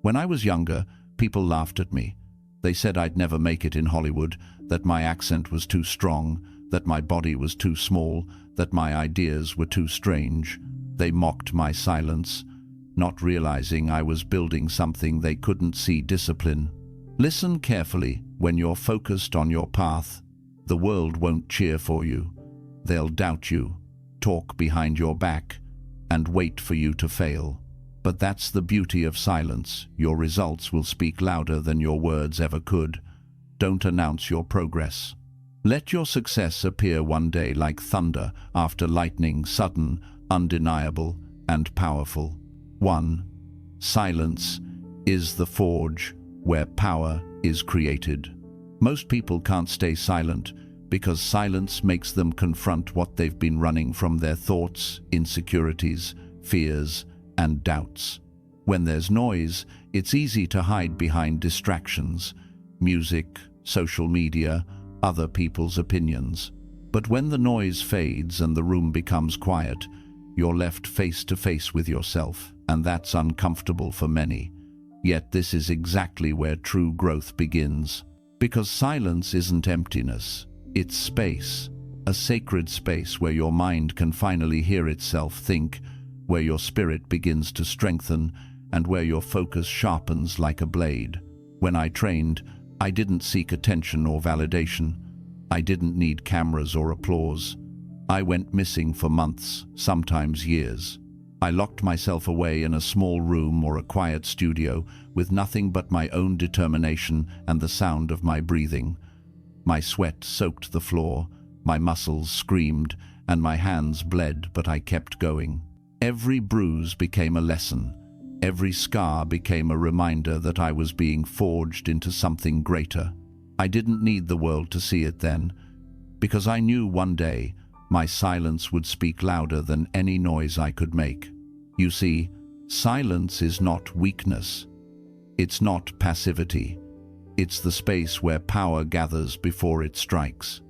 When I was younger, people laughed at me. They said I'd never make it in Hollywood, that my accent was too strong, that my body was too small, that my ideas were too strange. They mocked my silence, not realizing I was building something they couldn't see: discipline. Listen carefully. When you're focused on your path, the world won't cheer for you. They'll doubt you, talk behind your back, and wait for you to fail. But that's the beauty of silence. Your results will speak louder than your words ever could. Don't announce your progress. Let your success appear one day like thunder after lightning, sudden, undeniable, and powerful. 1. Silence is the forge where power is created. Most people can't stay silent because silence makes them confront what they've been running from: their thoughts, insecurities, fears, and doubts. When there's noise, it's easy to hide behind distractions: music, social media, other people's opinions. But when the noise fades and the room becomes quiet, you're left face to face with yourself, and that's uncomfortable for many. Yet this is exactly where true growth begins. Because silence isn't emptiness, it's space. A sacred space where your mind can finally hear itself think, where your spirit begins to strengthen, and where your focus sharpens like a blade. When I trained, I didn't seek attention or validation. I didn't need cameras or applause. I went missing for months, sometimes years. I locked myself away in a small room or a quiet studio with nothing but my own determination and the sound of my breathing. My sweat soaked the floor, my muscles screamed, and my hands bled, but I kept going. Every bruise became a lesson. Every scar became a reminder that I was being forged into something greater. I didn't need the world to see it then, because I knew one day my silence would speak louder than any noise I could make. You see, silence is not weakness. It's not passivity. It's the space where power gathers before it strikes.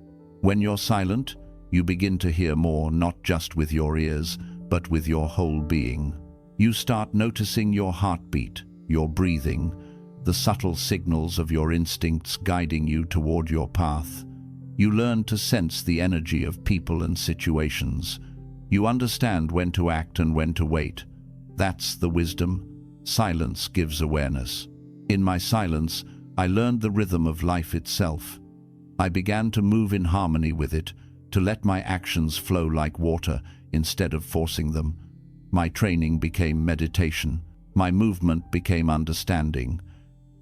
When you're silent, you begin to hear more, not just with your ears, but with your whole being. You start noticing your heartbeat, your breathing, the subtle signals of your instincts guiding you toward your path. You learn to sense the energy of people and situations. You understand when to act and when to wait. That's the wisdom. Silence gives awareness. In my silence, I learned the rhythm of life itself. I began to move in harmony with it, to let my actions flow like water instead of forcing them. My training became meditation. My movement became understanding.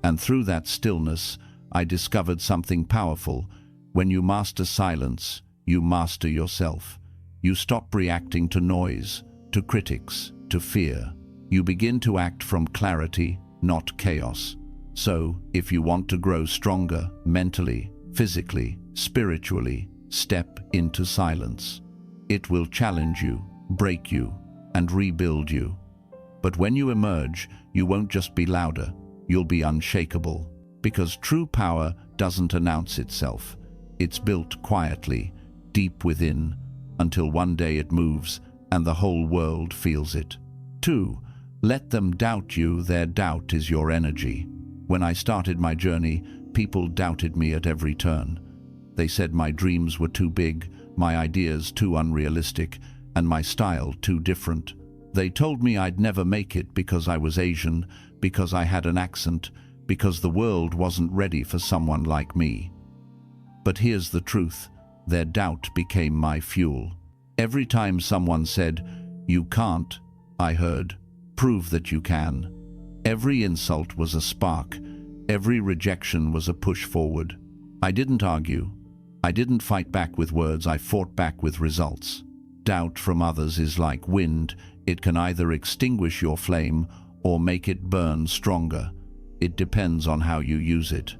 And through that stillness, I discovered something powerful. When you master silence, you master yourself. You stop reacting to noise, to critics, to fear. You begin to act from clarity, not chaos. So, if you want to grow stronger mentally, physically, spiritually, step into silence. It will challenge you, break you, and rebuild you. But when you emerge, you won't just be louder, you'll be unshakable. Because true power doesn't announce itself. It's built quietly, deep within, until one day it moves and the whole world feels it. 2. Let them doubt you. Their doubt is your energy. When I started my journey, people doubted me at every turn. They said my dreams were too big, my ideas too unrealistic, and my style too different. They told me I'd never make it because I was Asian, because I had an accent, because the world wasn't ready for someone like me. But here's the truth. Their doubt became my fuel. Every time someone said, "You can't," I heard, "Prove that you can." Every insult was a spark. Every rejection was a push forward. I didn't argue. I didn't fight back with words. I fought back with results. Doubt from others is like wind. It can either extinguish your flame or make it burn stronger. It depends on how you use it.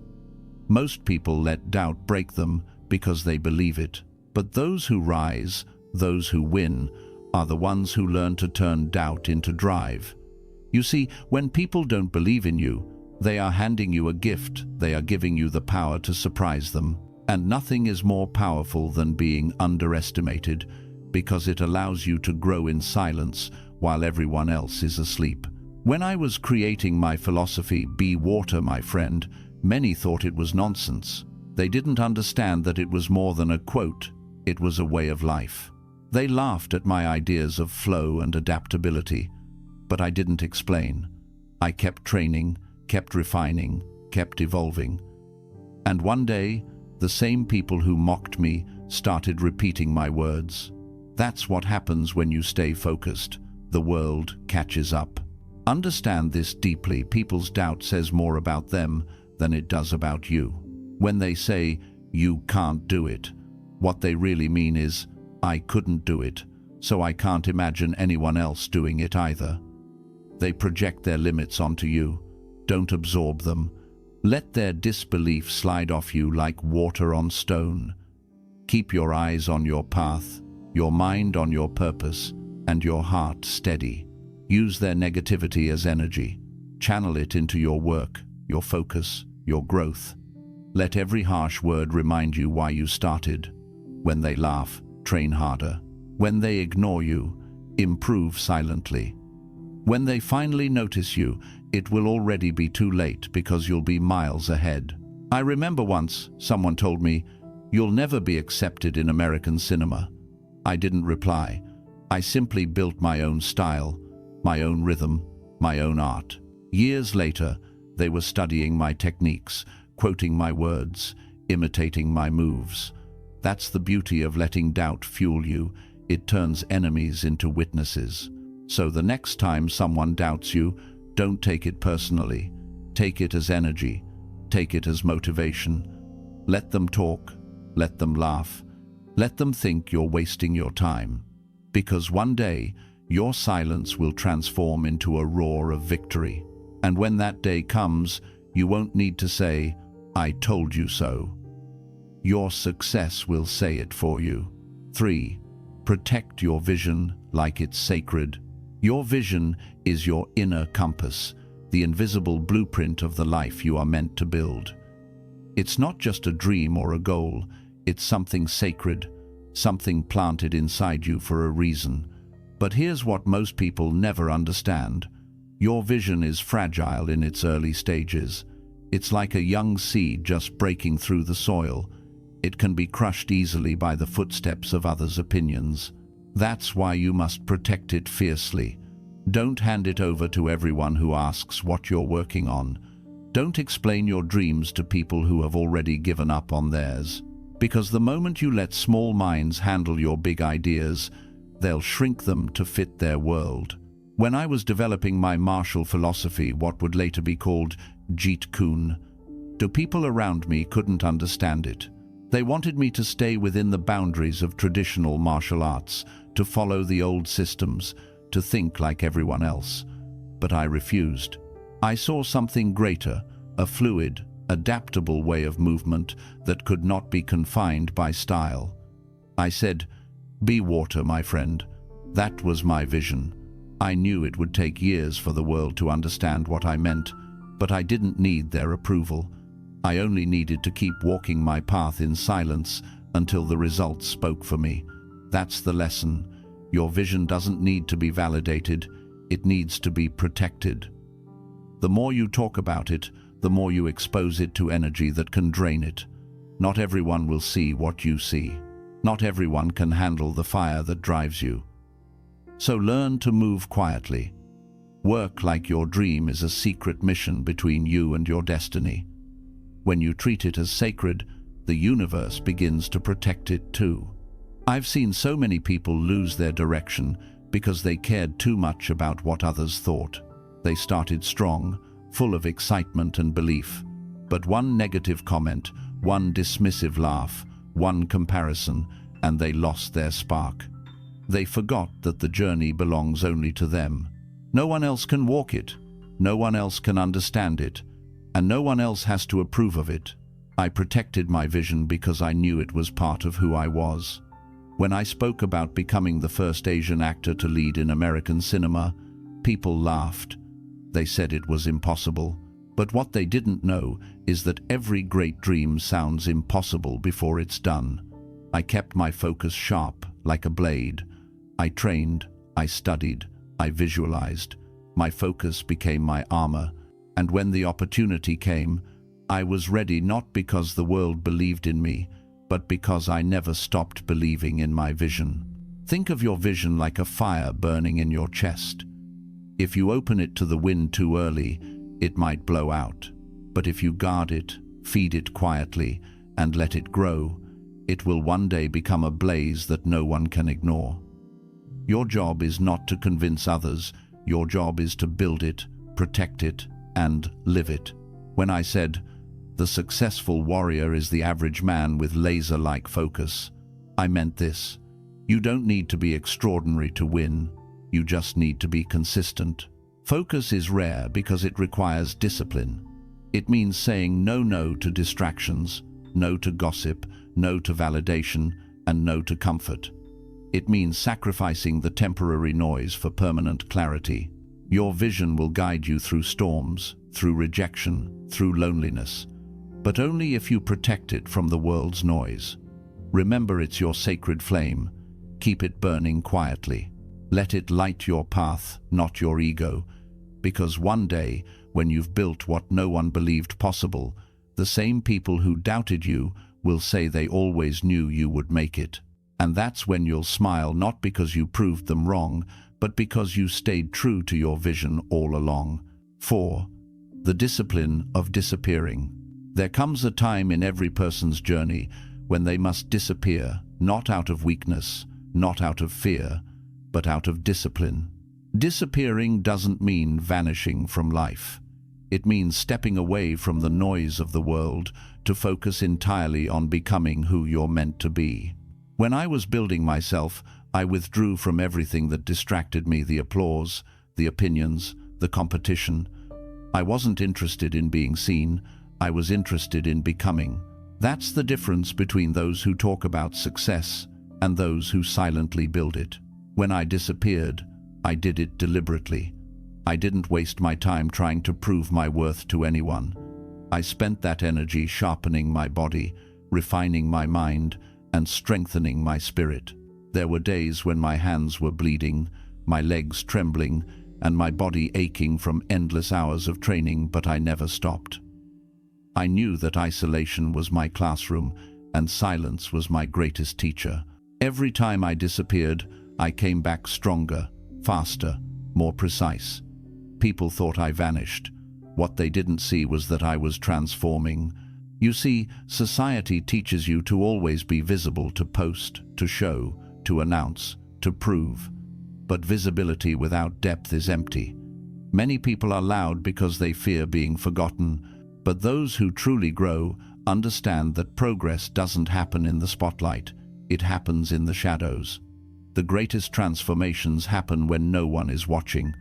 Most people let doubt break them because they believe it. But those who rise, those who win, are the ones who learn to turn doubt into drive. You see, when people don't believe in you, they are handing you a gift. They are giving you the power to surprise them. And nothing is more powerful than being underestimated, because it allows you to grow in silence while everyone else is asleep. When I was creating my philosophy, Be Water, My Friend, many thought it was nonsense. They didn't understand that it was more than a quote, it was a way of life. They laughed at my ideas of flow and adaptability, but I didn't explain. I kept training, kept refining, kept evolving. And one day, the same people who mocked me started repeating my words. That's what happens when you stay focused. The world catches up. Understand this deeply. People's doubt says more about them than it does about you. When they say, you can't do it, what they really mean is, I couldn't do it, so I can't imagine anyone else doing it either. They project their limits onto you. Don't absorb them. Let their disbelief slide off you like water on stone. Keep your eyes on your path, your mind on your purpose, and your heart steady. Use their negativity as energy. Channel it into your work, your focus, your growth. Let every harsh word remind you why you started. When they laugh, train harder. When they ignore you, improve silently. When they finally notice you, it will already be too late because you'll be miles ahead. I remember once someone told me, you'll never be accepted in American cinema. I didn't reply. I simply built my own style, my own rhythm, my own art. Years later, they were studying my techniques, quoting my words, imitating my moves. That's the beauty of letting doubt fuel you. It turns enemies into witnesses. So the next time someone doubts you, don't take it personally. Take it as energy. Take it as motivation. Let them talk. Let them laugh. Let them think you're wasting your time. Because one day, your silence will transform into a roar of victory. And when that day comes, you won't need to say, I told you so. Your success will say it for you. 3. Protect your vision like it's sacred. Your vision is your inner compass, the invisible blueprint of the life you are meant to build. It's not just a dream or a goal, it's something sacred, something planted inside you for a reason. But here's what most people never understand. Your vision is fragile in its early stages. It's like a young seed just breaking through the soil. It can be crushed easily by the footsteps of others' opinions. That's why you must protect it fiercely. Don't hand it over to everyone who asks what you're working on. Don't explain your dreams to people who have already given up on theirs. Because the moment you let small minds handle your big ideas, they'll shrink them to fit their world. When I was developing my martial philosophy, what would later be called Jeet Kune, the people around me couldn't understand it. They wanted me to stay within the boundaries of traditional martial arts, to follow the old systems, to think like everyone else. But I refused. I saw something greater, a fluid, adaptable way of movement that could not be confined by style. I said, Be water, my friend. That was my vision. I knew it would take years for the world to understand what I meant, but I didn't need their approval. I only needed to keep walking my path in silence until the results spoke for me. That's the lesson. Your vision doesn't need to be validated, it needs to be protected. The more you talk about it, the more you expose it to energy that can drain it. Not everyone will see what you see. Not everyone can handle the fire that drives you. So learn to move quietly. Work like your dream is a secret mission between you and your destiny. When you treat it as sacred, the universe begins to protect it too. I've seen so many people lose their direction because they cared too much about what others thought. They started strong, full of excitement and belief. But one negative comment, one dismissive laugh, one comparison, and they lost their spark. They forgot that the journey belongs only to them. No one else can walk it, no one else can understand it, and no one else has to approve of it. I protected my vision because I knew it was part of who I was. When I spoke about becoming the first Asian actor to lead in American cinema, people laughed. They said it was impossible. But what they didn't know is that every great dream sounds impossible before it's done. I kept my focus sharp, like a blade. I trained, I studied, I visualized. My focus became my armor, and when the opportunity came, I was ready not because the world believed in me, but because I never stopped believing in my vision. Think of your vision like a fire burning in your chest. If you open it to the wind too early, it might blow out. But if you guard it, feed it quietly, and let it grow, it will one day become a blaze that no one can ignore. Your job is not to convince others. Your job is to build it, protect it, and live it. When I said, "The successful warrior is the average man with laser-like focus," I meant this. You don't need to be extraordinary to win. You just need to be consistent. Focus is rare because it requires discipline. It means saying no to distractions, no to gossip, no to validation, and no to comfort. It means sacrificing the temporary noise for permanent clarity. Your vision will guide you through storms, through rejection, through loneliness, but only if you protect it from the world's noise. Remember, it's your sacred flame. Keep it burning quietly. Let it light your path, not your ego, because one day, when you've built what no one believed possible, the same people who doubted you will say they always knew you would make it. And that's when you'll smile, not because you proved them wrong, but because you stayed true to your vision all along. 4. The discipline of disappearing. There comes a time in every person's journey when they must disappear, not out of weakness, not out of fear, but out of discipline. Disappearing doesn't mean vanishing from life. It means stepping away from the noise of the world to focus entirely on becoming who you're meant to be. When I was building myself, I withdrew from everything that distracted me: the applause, the opinions, the competition. I wasn't interested in being seen. I was interested in becoming. That's the difference between those who talk about success and those who silently build it. When I disappeared, I did it deliberately. I didn't waste my time trying to prove my worth to anyone. I spent that energy sharpening my body, refining my mind, and strengthening my spirit. There were days when my hands were bleeding, my legs trembling, and my body aching from endless hours of training, but I never stopped. I knew that isolation was my classroom, and silence was my greatest teacher. Every time I disappeared, I came back stronger, faster, more precise. People thought I vanished. What they didn't see was that I was transforming. You see, society teaches you to always be visible, to post, to show, to announce, to prove. But visibility without depth is empty. Many people are loud because they fear being forgotten, but those who truly grow understand that progress doesn't happen in the spotlight. It happens in the shadows. The greatest transformations happen when no one is watching.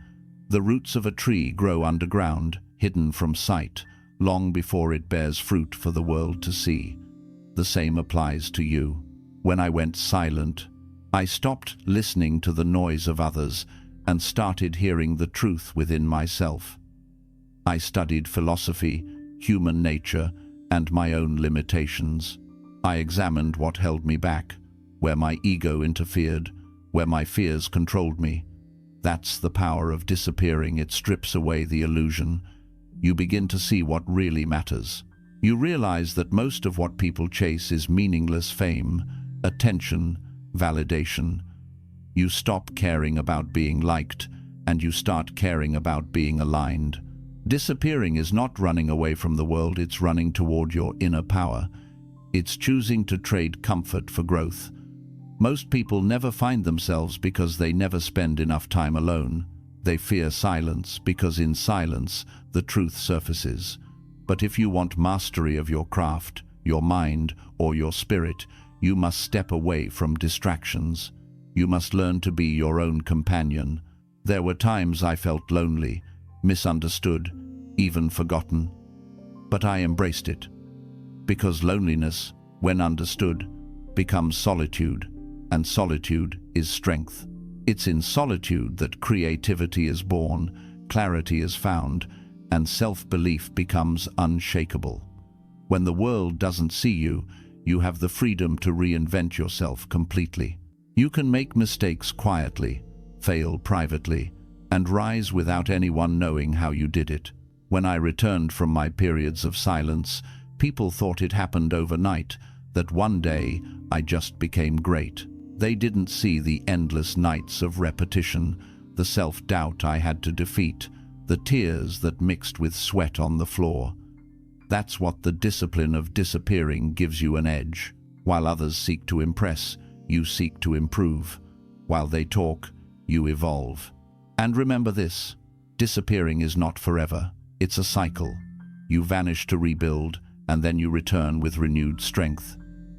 The roots of a tree grow underground, hidden from sight, long before it bears fruit for the world to see. The same applies to you. When I went silent, I stopped listening to the noise of others and started hearing the truth within myself. I studied philosophy, human nature, and my own limitations. I examined what held me back, where my ego interfered, where my fears controlled me. That's the power of disappearing. It strips away the illusion. You begin to see what really matters. You realize that most of what people chase is meaningless: fame, attention, validation. You stop caring about being liked, and you start caring about being aligned. Disappearing is not running away from the world, it's running toward your inner power. It's choosing to trade comfort for growth. Most people never find themselves because they never spend enough time alone. They fear silence because in silence the truth surfaces. But if you want mastery of your craft, your mind, or your spirit, you must step away from distractions. You must learn to be your own companion. There were times I felt lonely, misunderstood, even forgotten. But I embraced it. Because loneliness, when understood, becomes solitude, and solitude is strength. It's in solitude that creativity is born, clarity is found, and self-belief becomes unshakable. When the world doesn't see you, you have the freedom to reinvent yourself completely. You can make mistakes quietly, fail privately, and rise without anyone knowing how you did it. When I returned from my periods of silence, people thought it happened overnight, that one day I just became great. They didn't see the endless nights of repetition, the self-doubt I had to defeat, the tears that mixed with sweat on the floor. That's what the discipline of disappearing gives you an edge. While others seek to impress, you seek to improve. While they talk, you evolve. And remember this, disappearing is not forever. It's a cycle. You vanish to rebuild, and then you return with renewed strength.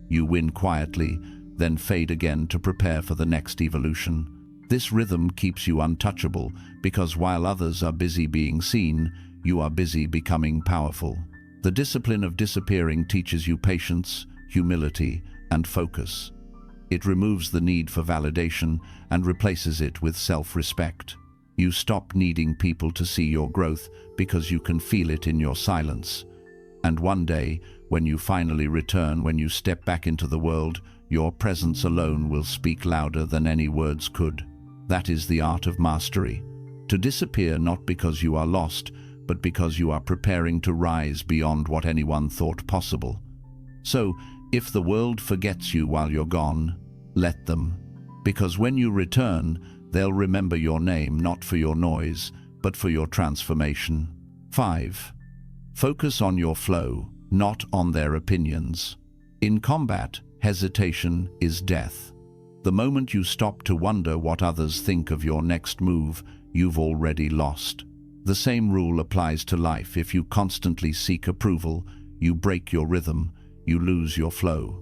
You win quietly, then fade again to prepare for the next evolution. This rhythm keeps you untouchable, because while others are busy being seen, you are busy becoming powerful. The discipline of disappearing teaches you patience, humility, and focus. It removes the need for validation and replaces it with self-respect. You stop needing people to see your growth because you can feel it in your silence. And one day, when you finally return, when you step back into the world, your presence alone will speak louder than any words could. That is the art of mastery. To disappear not because you are lost, but because you are preparing to rise beyond what anyone thought possible. So, if the world forgets you while you're gone, let them. Because when you return, they'll remember your name not for your noise, but for your transformation. 5. Focus on your flow, not on their opinions. In combat, hesitation is death. The moment you stop to wonder what others think of your next move, you've already lost. The same rule applies to life. If you constantly seek approval, you break your rhythm, you lose your flow.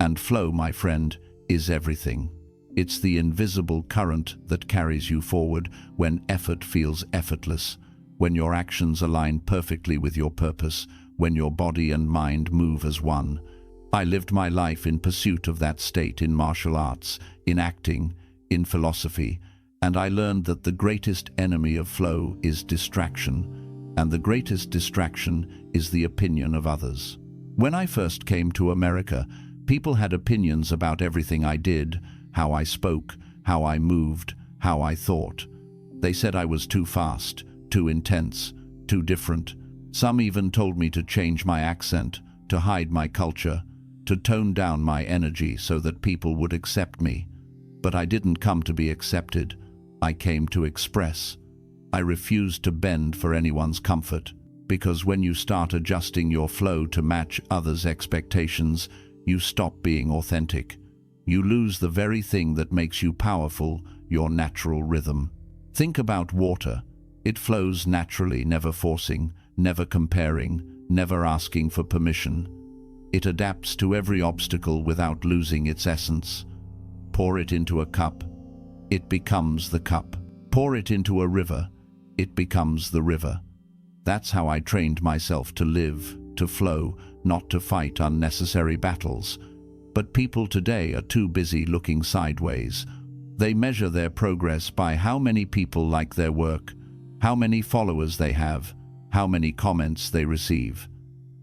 And flow, my friend, is everything. It's the invisible current that carries you forward when effort feels effortless, when your actions align perfectly with your purpose, when your body and mind move as one. I lived my life in pursuit of that state in martial arts, in acting, in philosophy, and I learned that the greatest enemy of flow is distraction, and the greatest distraction is the opinion of others. When I first came to America, people had opinions about everything I did, how I spoke, how I moved, how I thought. They said I was too fast, too intense, too different. Some even told me to change my accent, to hide my culture, to tone down my energy so that people would accept me. But I didn't come to be accepted. I came to express. I refused to bend for anyone's comfort, because when you start adjusting your flow to match others' expectations, you stop being authentic. You lose the very thing that makes you powerful, your natural rhythm. Think about water. It flows naturally, never forcing, never comparing, never asking for permission. It adapts to every obstacle without losing its essence. Pour it into a cup, it becomes the cup. Pour it into a river, it becomes the river. That's how I trained myself to live, to flow, not to fight unnecessary battles. But people today are too busy looking sideways. They measure their progress by how many people like their work, how many followers they have, how many comments they receive.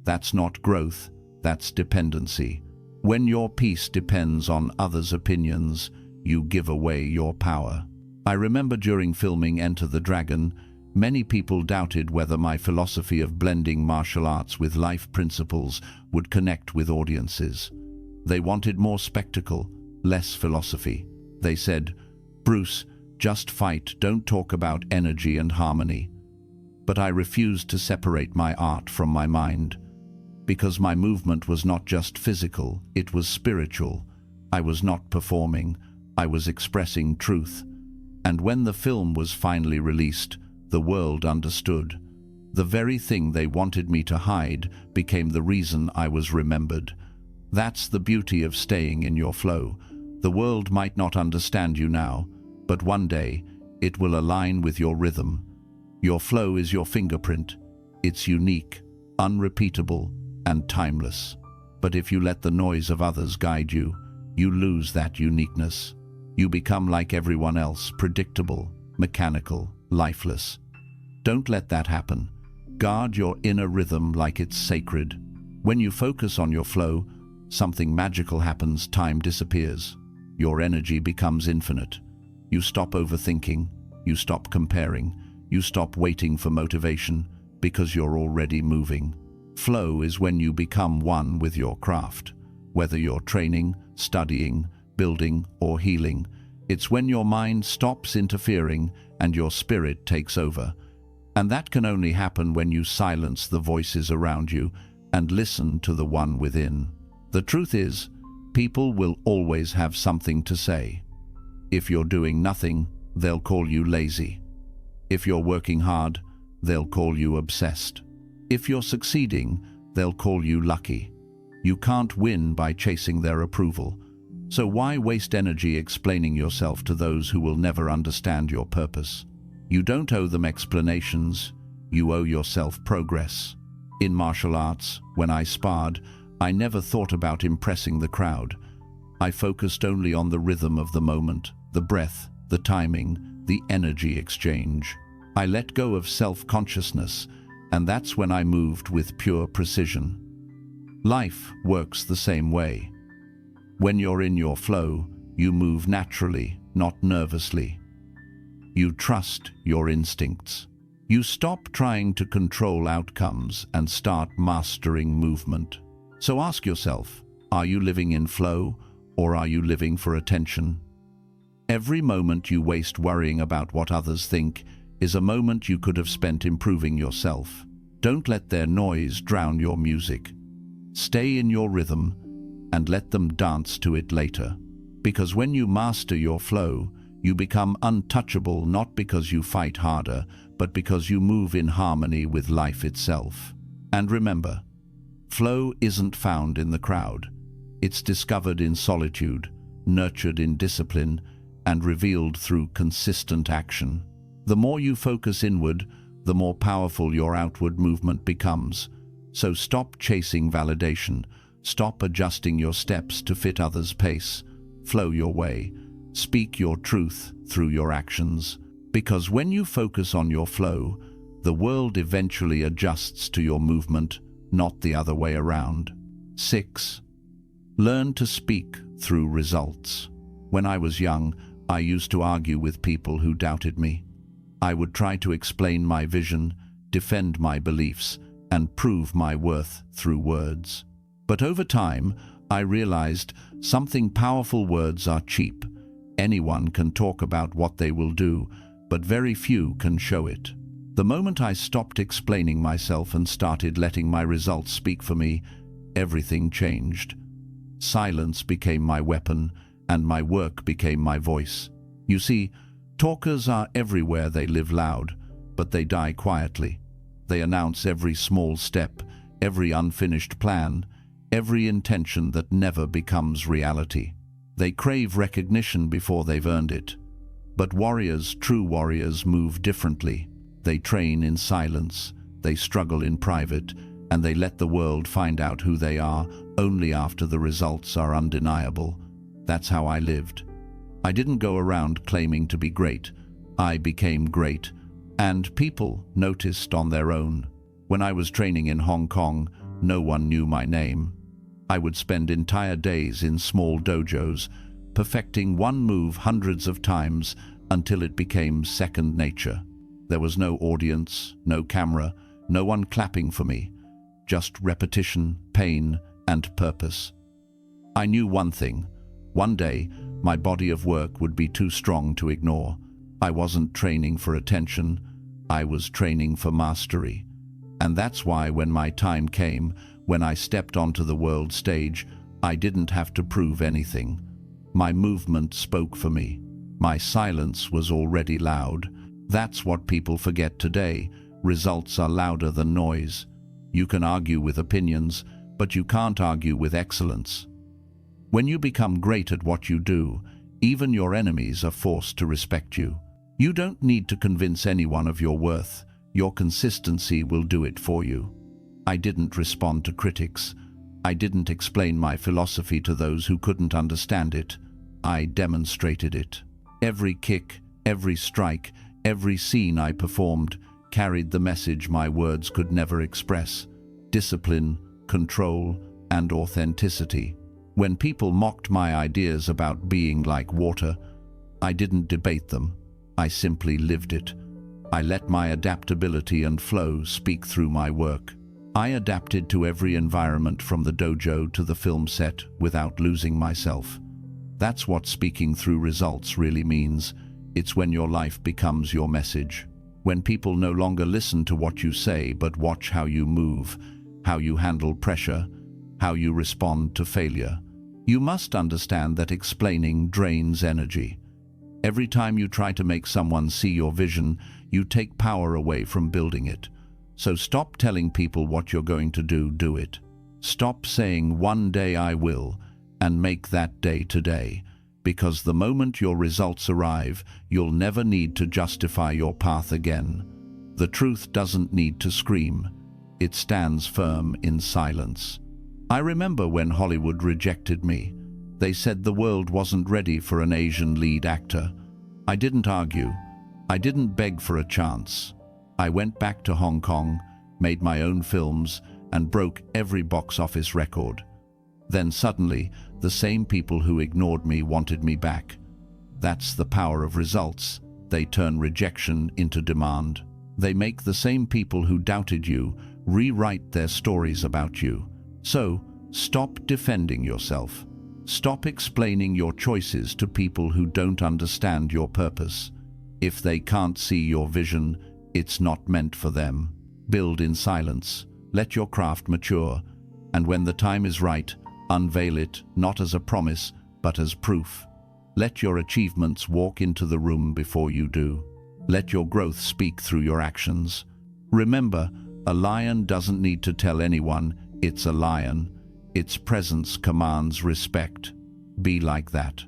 That's not growth, that's dependency. When your peace depends on others' opinions, you give away your power. I remember during filming Enter the Dragon, many people doubted whether my philosophy of blending martial arts with life principles would connect with audiences. They wanted more spectacle, less philosophy. They said, "Bruce, just fight, don't talk about energy and harmony." But I refused to separate my art from my mind, because my movement was not just physical, it was spiritual. I was not performing, I was expressing truth. And when the film was finally released, the world understood. The very thing they wanted me to hide became the reason I was remembered. That's the beauty of staying in your flow. The world might not understand you now, but one day it will align with your rhythm. Your flow is your fingerprint. It's unique, unrepeatable, and timeless. But if you let the noise of others guide you, you lose that uniqueness. You become like everyone else, predictable, mechanical, lifeless. Don't let that happen. Guard your inner rhythm like it's sacred. When you focus on your flow, something magical happens, time disappears. Your energy becomes infinite. You stop overthinking, You stop comparing. You stop waiting for motivation because you're already moving. Flow is when you become one with your craft. Whether you're training, studying, building, or healing, it's when your mind stops interfering and your spirit takes over. And that can only happen when you silence the voices around you and listen to the one within. The truth is, people will always have something to say. If you're doing nothing, they'll call you lazy. If you're working hard, they'll call you obsessed. If you're succeeding, they'll call you lucky. You can't win by chasing their approval. So why waste energy explaining yourself to those who will never understand your purpose? You don't owe them explanations, you owe yourself progress. In martial arts, when I sparred, I never thought about impressing the crowd. I focused only on the rhythm of the moment, the breath, the timing, the energy exchange. I let go of self-consciousness, and that's when I moved with pure precision. Life works the same way. When you're in your flow, you move naturally, not nervously. You trust your instincts. You stop trying to control outcomes and start mastering movement. So ask yourself, are you living in flow or are you living for attention? Every moment you waste worrying about what others think is a moment you could have spent improving yourself. Don't let their noise drown your music. Stay in your rhythm and let them dance to it later. Because when you master your flow, you become untouchable not because you fight harder, but because you move in harmony with life itself. And remember, flow isn't found in the crowd. It's discovered in solitude, nurtured in discipline, and revealed through consistent action. The more you focus inward, the more powerful your outward movement becomes. So stop chasing validation. Stop adjusting your steps to fit others' pace. Flow your way. Speak your truth through your actions. Because when you focus on your flow, the world eventually adjusts to your movement, not the other way around. 6. Learn to speak through results. When I was young, I used to argue with people who doubted me. I would try to explain my vision, defend my beliefs, and prove my worth through words. But over time, I realized something powerful words are cheap. Anyone can talk about what they will do, but very few can show it. The moment I stopped explaining myself and started letting my results speak for me, everything changed. Silence became my weapon, and my work became my voice. You see, talkers are everywhere. They live loud, but they die quietly. They announce every small step, every unfinished plan, every intention that never becomes reality. They crave recognition before they've earned it. But warriors, true warriors, move differently. They train in silence, they struggle in private, and they let the world find out who they are only after the results are undeniable. That's how I lived. I didn't go around claiming to be great. I became great, and people noticed on their own. When I was training in Hong Kong, no one knew my name. I would spend entire days in small dojos, perfecting one move hundreds of times until it became second nature. There was no audience, no camera, no one clapping for me, just repetition, pain, and purpose. I knew one thing. One day, my body of work would be too strong to ignore. I wasn't training for attention, I was training for mastery. And that's why when my time came, when I stepped onto the world stage, I didn't have to prove anything. My movement spoke for me. My silence was already loud. That's what people forget today. Results are louder than noise. You can argue with opinions, but you can't argue with excellence. When you become great at what you do, even your enemies are forced to respect you. You don't need to convince anyone of your worth. Your consistency will do it for you. I didn't respond to critics. I didn't explain my philosophy to those who couldn't understand it. I demonstrated it. Every kick, every strike, every scene I performed carried the message my words could never express: discipline, control, and authenticity. When people mocked my ideas about being like water, I didn't debate them. I simply lived it. I let my adaptability and flow speak through my work. I adapted to every environment from the dojo to the film set without losing myself. That's what speaking through results really means. It's when your life becomes your message. When people no longer listen to what you say but watch how you move, how you handle pressure, how you respond to failure. You must understand that explaining drains energy. Every time you try to make someone see your vision, you take power away from building it. So stop telling people what you're going to do it. Stop saying one day I will, and make that day today. Because the moment your results arrive, you'll never need to justify your path again. The truth doesn't need to scream. It stands firm in silence. I remember when Hollywood rejected me. They said the world wasn't ready for an Asian lead actor. I didn't argue. I didn't beg for a chance. I went back to Hong Kong, made my own films, and broke every box office record. Then suddenly, the same people who ignored me wanted me back. That's the power of results. They turn rejection into demand. They make the same people who doubted you rewrite their stories about you. So, stop defending yourself. Stop explaining your choices to people who don't understand your purpose. If they can't see your vision, it's not meant for them. Build in silence. Let your craft mature. And when the time is right, unveil it not as a promise, but as proof. Let your achievements walk into the room before you do. Let your growth speak through your actions. Remember, a lion doesn't need to tell anyone it's a lion. Its presence commands respect. Be like that.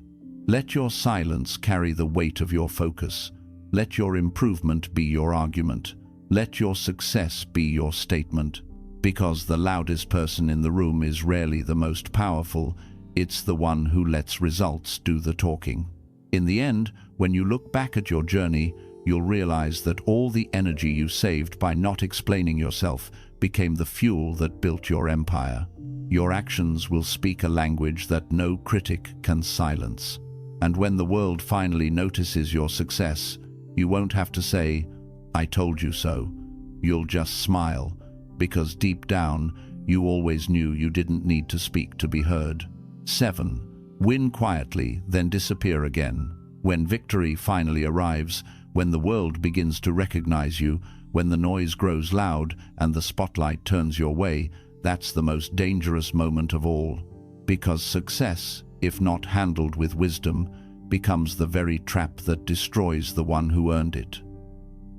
Let your silence carry the weight of your focus. Let your improvement be your argument. Let your success be your statement. Because the loudest person in the room is rarely the most powerful, it's the one who lets results do the talking. In the end, when you look back at your journey, you'll realize that all the energy you saved by not explaining yourself became the fuel that built your empire. Your actions will speak a language that no critic can silence. And when the world finally notices your success, you won't have to say, "I told you so." You'll just smile, because deep down, you always knew you didn't need to speak to be heard. 7. Win quietly, then disappear again. When victory finally arrives, when the world begins to recognize you, when the noise grows loud and the spotlight turns your way, that's the most dangerous moment of all. Because success, if not handled with wisdom, becomes the very trap that destroys the one who earned it.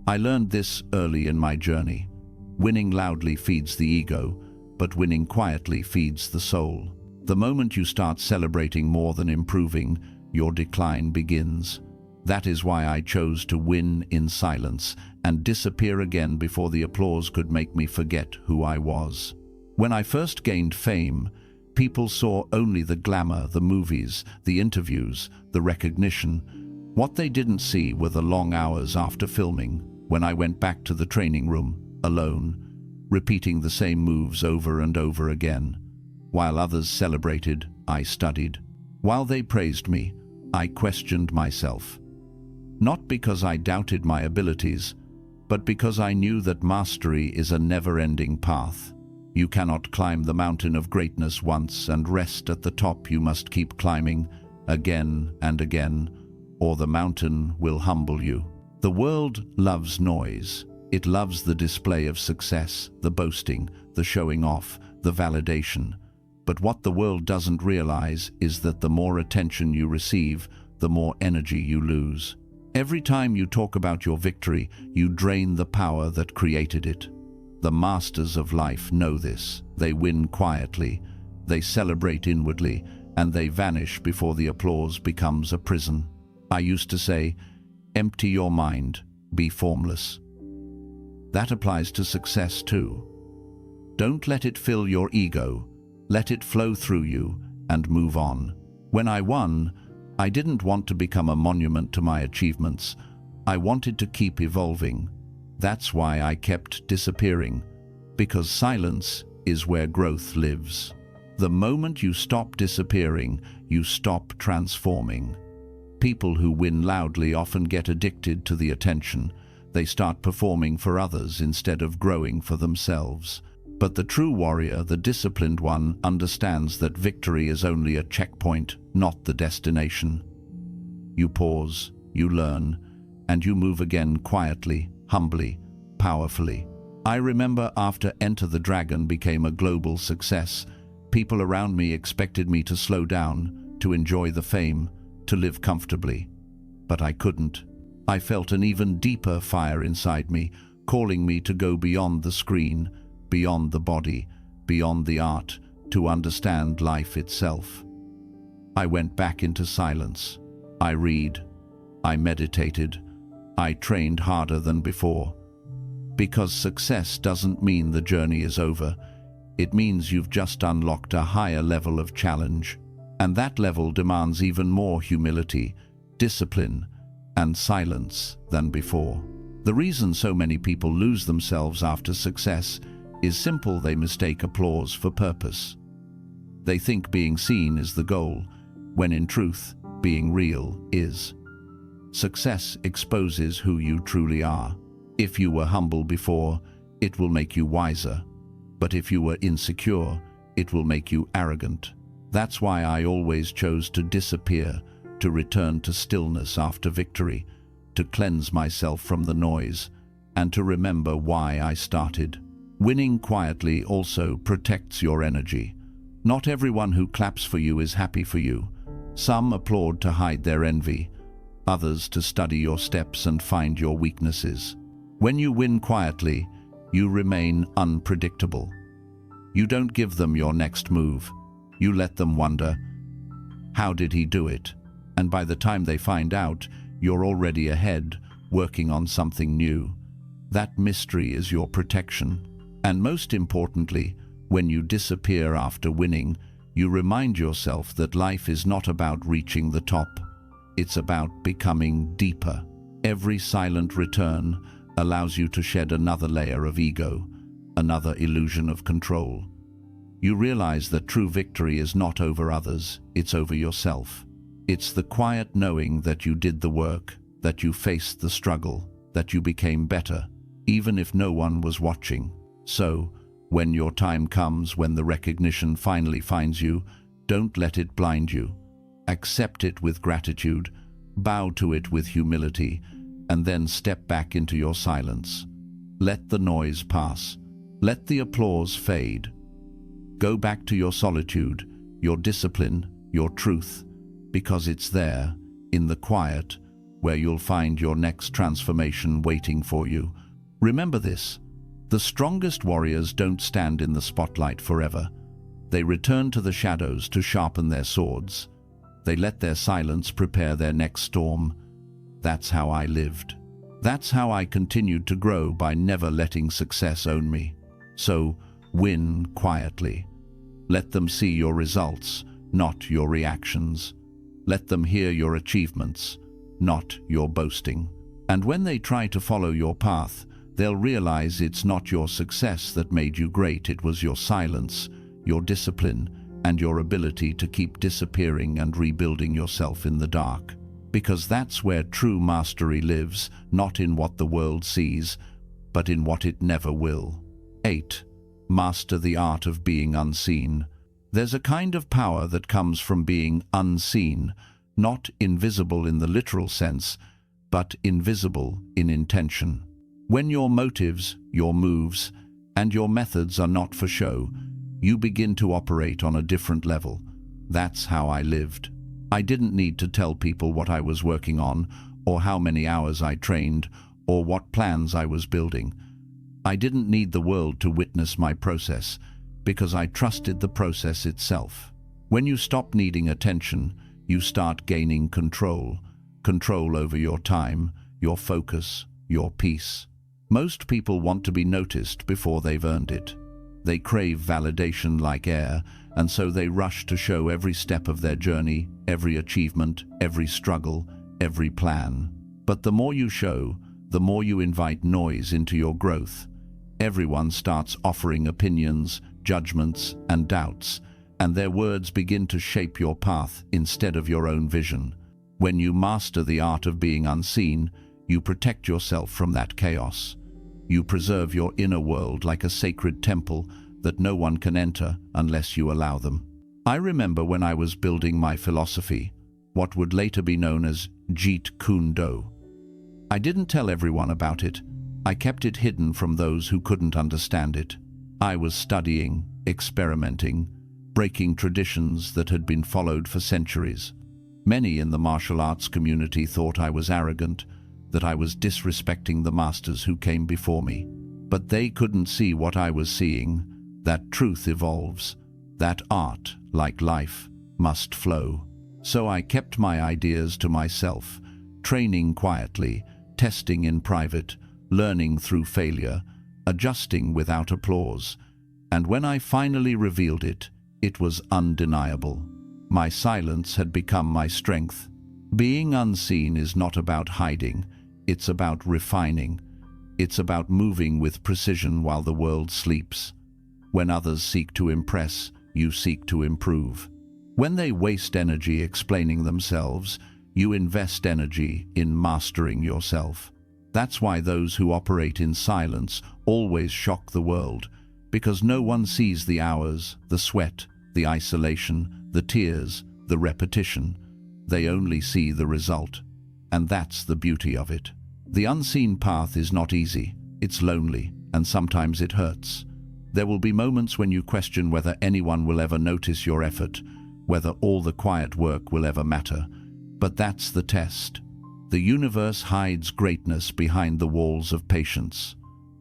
I learned this early in my journey. Winning loudly feeds the ego, but winning quietly feeds the soul. The moment you start celebrating more than improving, your decline begins. That is why I chose to win in silence and disappear again before the applause could make me forget who I was. When I first gained fame, people saw only the glamour, the movies, the interviews, the recognition. What they didn't see were the long hours after filming, when I went back to the training room, alone, repeating the same moves over and over again. While others celebrated, I studied. While they praised me, I questioned myself. Not because I doubted my abilities, but because I knew that mastery is a never-ending path. You cannot climb the mountain of greatness once and rest at the top. You must keep climbing again and again, or the mountain will humble you. The world loves noise. It loves the display of success, the boasting, the showing off, the validation. But what the world doesn't realize is that the more attention you receive, the more energy you lose. Every time you talk about your victory, you drain the power that created it. The masters of life know this. They win quietly, they celebrate inwardly, and they vanish before the applause becomes a prison. I used to say, empty your mind, be formless. That applies to success too. Don't let it fill your ego. Let it flow through you and move on. When I won, I didn't want to become a monument to my achievements. I wanted to keep evolving. That's why I kept disappearing, because silence is where growth lives. The moment you stop disappearing, you stop transforming. People who win loudly often get addicted to the attention. They start performing for others instead of growing for themselves. But the true warrior, the disciplined one, understands that victory is only a checkpoint, not the destination. You pause, you learn, and you move again quietly, humbly, powerfully. I remember after Enter the Dragon became a global success, people around me expected me to slow down, to enjoy the fame, to live comfortably. But I couldn't. I felt an even deeper fire inside me, calling me to go beyond the screen, beyond the body, beyond the art, to understand life itself. I went back into silence. I read. I meditated. I trained harder than before. Because success doesn't mean the journey is over. It means you've just unlocked a higher level of challenge. And that level demands even more humility, discipline, and silence than before. The reason so many people lose themselves after success is simple: they mistake applause for purpose. They think being seen is the goal, when in truth, being real is. Success exposes who you truly are. If you were humble before, it will make you wiser. But if you were insecure, it will make you arrogant. That's why I always chose to disappear, to return to stillness after victory, to cleanse myself from the noise, and to remember why I started. Winning quietly also protects your energy. Not everyone who claps for you is happy for you. Some applaud to hide their envy, others to study your steps and find your weaknesses. When you win quietly, you remain unpredictable. You don't give them your next move. You let them wonder, how did he do it? And by the time they find out, you're already ahead, working on something new. That mystery is your protection. And most importantly, when you disappear after winning, you remind yourself that life is not about reaching the top. It's about becoming deeper. Every silent return allows you to shed another layer of ego, another illusion of control. You realize that true victory is not over others, it's over yourself. It's the quiet knowing that you did the work, that you faced the struggle, that you became better, even if no one was watching. So, when your time comes, when the recognition finally finds you, don't let it blind you. Accept it with gratitude, bow to it with humility, and then step back into your silence. Let the noise pass. Let the applause fade. Go back to your solitude, your discipline, your truth, because it's there, in the quiet, where you'll find your next transformation waiting for you. Remember this: the strongest warriors don't stand in the spotlight forever. They return to the shadows to sharpen their swords. They let their silence prepare their next storm. That's how I lived. That's how I continued to grow, by never letting success own me. So, win quietly. Let them see your results, not your reactions. Let them hear your achievements, not your boasting. And when they try to follow your path, they'll realize it's not your success that made you great, it was your silence, your discipline, and your ability to keep disappearing and rebuilding yourself in the dark. Because that's where true mastery lives, not in what the world sees, but in what it never will. 8. Master the art of being unseen. There's a kind of power that comes from being unseen, not invisible in the literal sense, but invisible in intention. When your motives, your moves, and your methods are not for show, you begin to operate on a different level. That's how I lived. I didn't need to tell people what I was working on, or how many hours I trained, or what plans I was building. I didn't need the world to witness my process, because I trusted the process itself. When you stop needing attention, you start gaining control. Control over your time, your focus, your peace. Most people want to be noticed before they've earned it. They crave validation like air, and so they rush to show every step of their journey, every achievement, every struggle, every plan. But the more you show, the more you invite noise into your growth. Everyone starts offering opinions, judgments, and doubts, and their words begin to shape your path instead of your own vision. When you master the art of being unseen, you protect yourself from that chaos. You preserve your inner world like a sacred temple that no one can enter unless you allow them. I remember when I was building my philosophy, what would later be known as Jeet Kune Do. I didn't tell everyone about it. I kept it hidden from those who couldn't understand it. I was studying, experimenting, breaking traditions that had been followed for centuries. Many in the martial arts community thought I was arrogant, that I was disrespecting the masters who came before me. But they couldn't see what I was seeing, that truth evolves, that art, like life, must flow. So I kept my ideas to myself, training quietly, testing in private, learning through failure, adjusting without applause. And when I finally revealed it, it was undeniable. My silence had become my strength. Being unseen is not about hiding, it's about refining. It's about moving with precision while the world sleeps. When others seek to impress, you seek to improve. When they waste energy explaining themselves, you invest energy in mastering yourself. That's why those who operate in silence always shock the world, because no one sees the hours, the sweat, the isolation, the tears, the repetition. They only see the result. And that's the beauty of it. The unseen path is not easy, it's lonely, and sometimes it hurts. There will be moments when you question whether anyone will ever notice your effort, whether all the quiet work will ever matter. But that's the test. The universe hides greatness behind the walls of patience.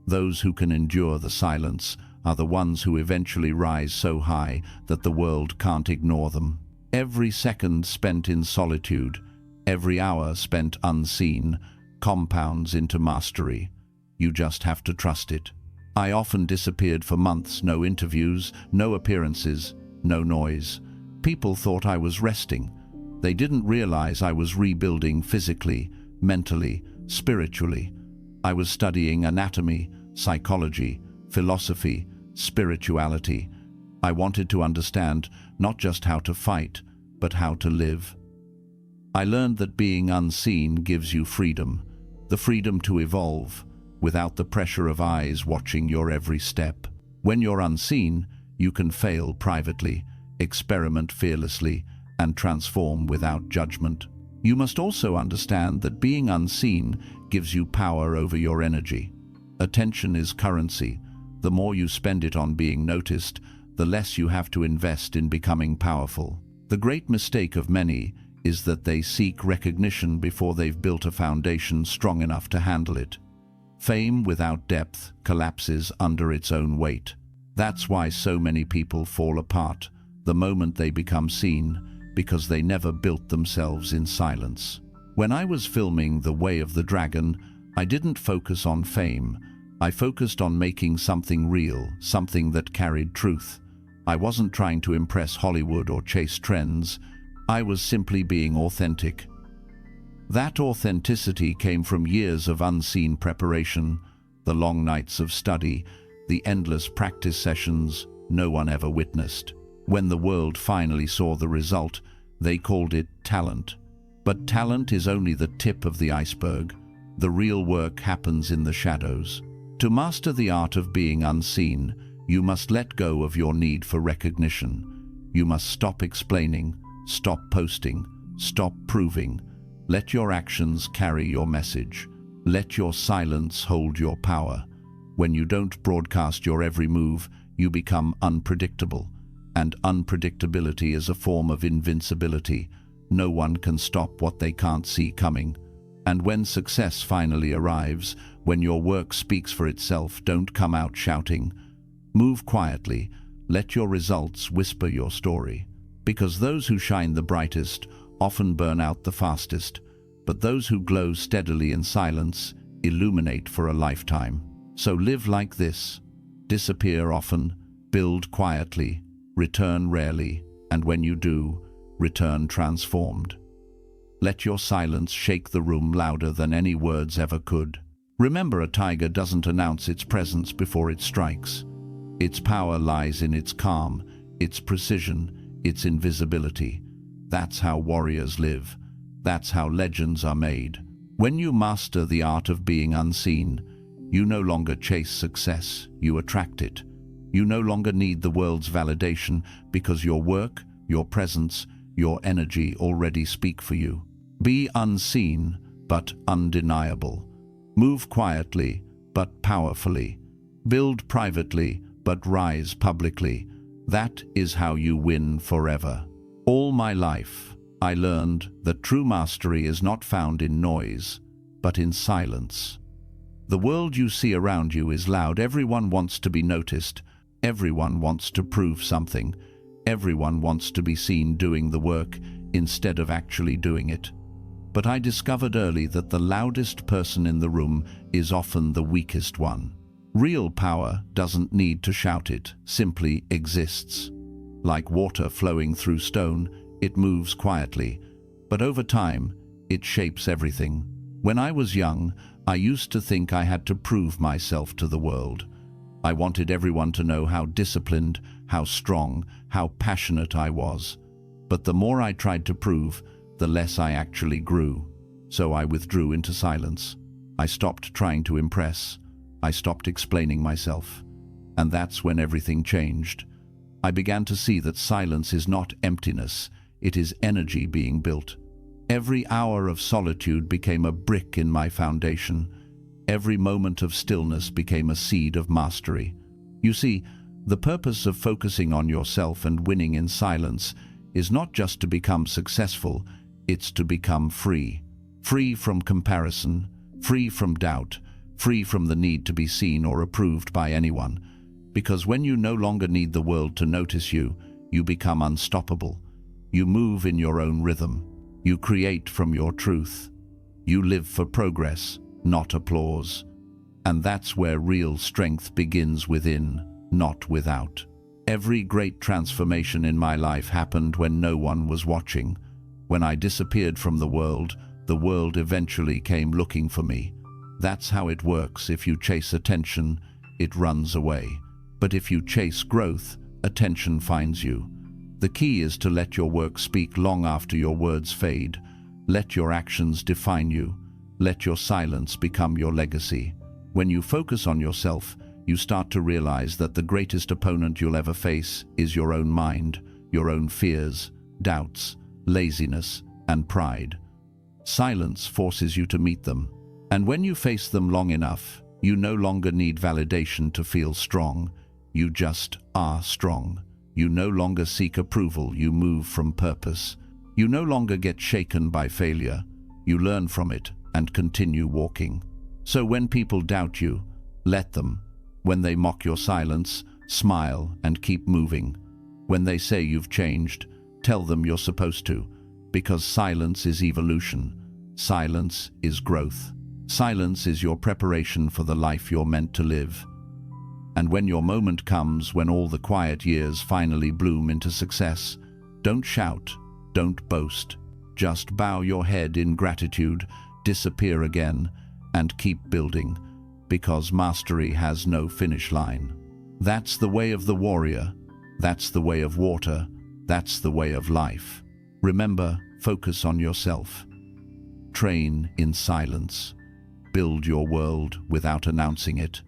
Those who can endure the silence are the ones who eventually rise so high that the world can't ignore them. Every second spent in solitude, every hour spent unseen, compounds into mastery. You just have to trust it. I often disappeared for months, no interviews, no appearances, no noise. People thought I was resting. They didn't realize I was rebuilding physically, mentally, spiritually. I was studying anatomy, psychology, philosophy, spirituality. I wanted to understand not just how to fight, but how to live. I learned that being unseen gives you freedom, the freedom to evolve, without the pressure of eyes watching your every step. When you're unseen, you can fail privately, experiment fearlessly, and transform without judgment. You must also understand that being unseen gives you power over your energy. Attention is currency. The more you spend it on being noticed, the less you have to invest in becoming powerful. The great mistake of many is that they seek recognition before they've built a foundation strong enough to handle it. Fame without depth collapses under its own weight. That's why so many people fall apart the moment they become seen, because they never built themselves in silence. When I was filming The Way of the Dragon, I didn't focus on fame. I focused on making something real, something that carried truth. I wasn't trying to impress Hollywood or chase trends. I was simply being authentic. That authenticity came from years of unseen preparation, the long nights of study, the endless practice sessions no one ever witnessed. When the world finally saw the result, they called it talent. But talent is only the tip of the iceberg. The real work happens in the shadows. To master the art of being unseen, you must let go of your need for recognition. You must stop explaining, stop posting, stop proving. Let your actions carry your message. Let your silence hold your power. When you don't broadcast your every move, you become unpredictable. And unpredictability is a form of invincibility. No one can stop what they can't see coming. And when success finally arrives, when your work speaks for itself, don't come out shouting. Move quietly. Let your results whisper your story. Because those who shine the brightest often burn out the fastest, but those who glow steadily in silence illuminate for a lifetime. So live like this. Disappear often, build quietly, return rarely, and when you do, return transformed. Let your silence shake the room louder than any words ever could. Remember, a tiger doesn't announce its presence before it strikes. Its power lies in its calm, its precision, its invisibility. That's how warriors live. That's how legends are made. When you master the art of being unseen, you no longer chase success, you attract it. You no longer need the world's validation because your work, your presence, your energy already speak for you. Be unseen, but undeniable. Move quietly, but powerfully. Build privately, but rise publicly. That is how you win forever. All my life, I learned that true mastery is not found in noise, but in silence. The world you see around you is loud. Everyone wants to be noticed. Everyone wants to prove something. Everyone wants to be seen doing the work instead of actually doing it. But I discovered early that the loudest person in the room is often the weakest one. Real power doesn't need to shout, it simply exists. Like water flowing through stone, it moves quietly, but over time, it shapes everything. When I was young, I used to think I had to prove myself to the world. I wanted everyone to know how disciplined, how strong, how passionate I was. But the more I tried to prove, the less I actually grew. So I withdrew into silence. I stopped trying to impress. I stopped explaining myself. And that's when everything changed. I began to see that silence is not emptiness, it is energy being built. Every hour of solitude became a brick in my foundation. Every moment of stillness became a seed of mastery. You see, the purpose of focusing on yourself and winning in silence is not just to become successful, it's to become free. Free from comparison, free from doubt, free from the need to be seen or approved by anyone. Because when you no longer need the world to notice you, you become unstoppable. You move in your own rhythm. You create from your truth. You live for progress, not applause. And that's where real strength begins within, not without. Every great transformation in my life happened when no one was watching. When I disappeared from the world eventually came looking for me. That's how it works. If you chase attention, it runs away. But if you chase growth, attention finds you. The key is to let your work speak long after your words fade. Let your actions define you. Let your silence become your legacy. When you focus on yourself, you start to realize that the greatest opponent you'll ever face is your own mind, your own fears, doubts, laziness, and pride. Silence forces you to meet them. And when you face them long enough, you no longer need validation to feel strong. You just are strong. You no longer seek approval, you move from purpose. You no longer get shaken by failure. You learn from it and continue walking. So when people doubt you, let them. When they mock your silence, smile and keep moving. When they say you've changed, tell them you're supposed to. Because silence is evolution. Silence is growth. Silence is your preparation for the life you're meant to live. And when your moment comes, when all the quiet years finally bloom into success, don't shout, don't boast. Just bow your head in gratitude, disappear again, and keep building, because mastery has no finish line. That's the way of the warrior. That's the way of water. That's the way of life. Remember, focus on yourself. Train in silence. Build your world without announcing it.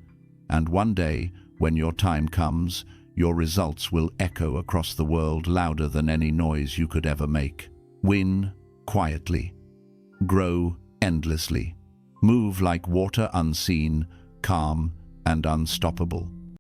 And one day, when your time comes, your results will echo across the world louder than any noise you could ever make. Win quietly. Grow endlessly. Move like water, unseen, calm, and unstoppable.